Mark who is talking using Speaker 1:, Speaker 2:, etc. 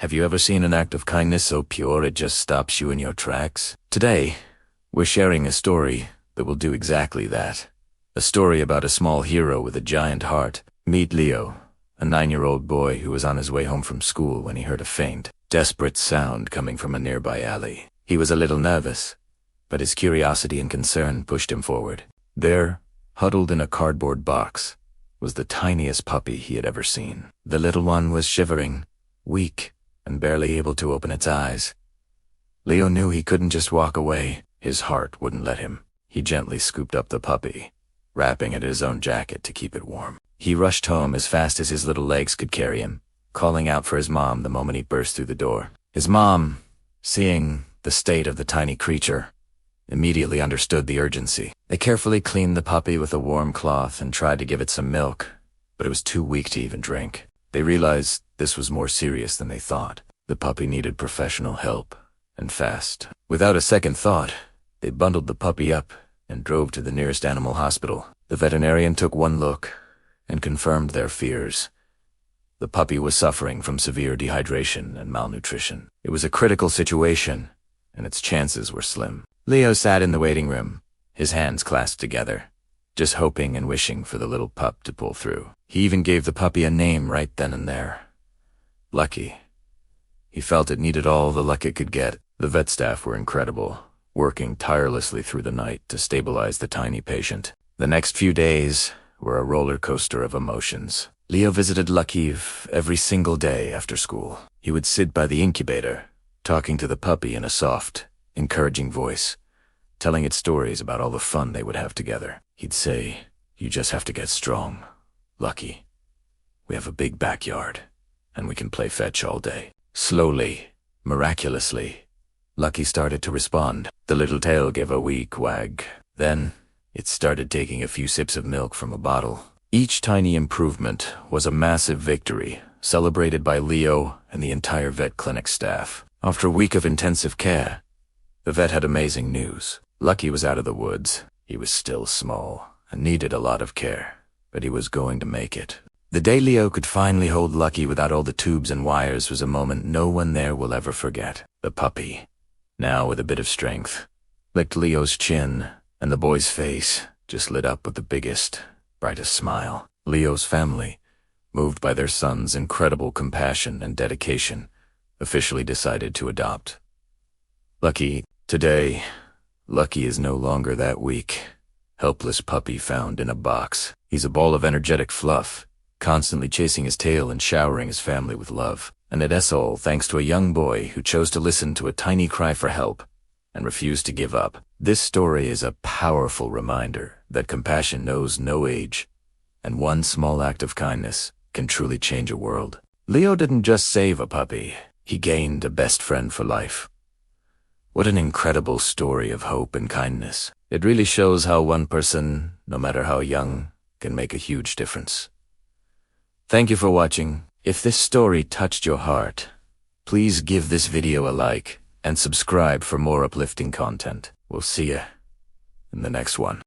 Speaker 1: Have you ever seen an act of kindness so pure it just stops you in your tracks? Today, we're sharing a story that will do exactly that. A story about a small hero with a giant heart. Meet Leo, a 9-year-old boy who was on his way home from school when he heard a faint, desperate sound coming from a nearby alley. He was a little nervous, but his curiosity and concern pushed him forward. There, huddled in a cardboard box, was the tiniest puppy he had ever seen. The little one was shivering, weak, and barely able to open its eyes. Leo knew he couldn't just walk away. His heart wouldn't let him. He gently scooped up the puppy, wrapping it in his own jacket to keep it warm. He rushed home as fast as his little legs could carry him, calling out for his mom the moment he burst through the door. His mom, seeing the state of the tiny creature, immediately understood the urgency. They carefully cleaned the puppy with a warm cloth and tried to give it some milk, but it was too weak to even drink. They realized this was more serious than they thought. The puppy needed professional help, and fast. Without a second thought, they bundled the puppy up and drove to the nearest animal hospital. The veterinarian took one look and confirmed their fears. The puppy was suffering from severe dehydration and malnutrition. It was a critical situation, and its chances were slim. Leo sat in the waiting room, his hands clasped together, just hoping and wishing for the little pup to pull through. He even gave the puppy a name right then and there. Lucky. He felt it needed all the luck it could get. The vet staff were incredible, working tirelessly through the night to stabilize the tiny patient. The next few days were a roller coaster of emotions. Leo visited Lucky every single day after school. He would sit by the incubator, talking to the puppy in a soft, encouraging voice, telling it stories about all the fun they would have together. He'd say, "You just have to get strong, Lucky. We have a big backyard, and we can play fetch all day." Slowly, miraculously, Lucky started to respond. The little tail gave a weak wag. Then, it started taking a few sips of milk from a bottle. Each tiny improvement was a massive victory, celebrated by Leo and the entire vet clinic staff. After a week of intensive care, the vet had amazing news. Lucky was out of the woods. He was still small and needed a lot of care, but he was going to make it. The day Leo could finally hold Lucky without all the tubes and wires was a moment no one there will ever forget. The puppy, now with a bit of strength, licked Leo's chin, and the boy's face just lit up with the biggest, brightest smile. Leo's family, moved by their son's incredible compassion and dedication, officially decided to adopt Lucky. Today, Lucky is no longer that weak, helpless puppy found in a box. He's a ball of energetic fluff, constantly chasing his tail and showering his family with love. And that's all thanks to a young boy who chose to listen to a tiny cry for help and refused to give up. This story is a powerful reminder that compassion knows no age, and one small act of kindness can truly change a world. Leo didn't just save a puppy, he gained a best friend for life. What an incredible story of hope and kindness. It really shows how one person, no matter how young, can make a huge difference. Thank you for watching. If this story touched your heart, please give this video a like and subscribe for more uplifting content. We'll see you in the next one.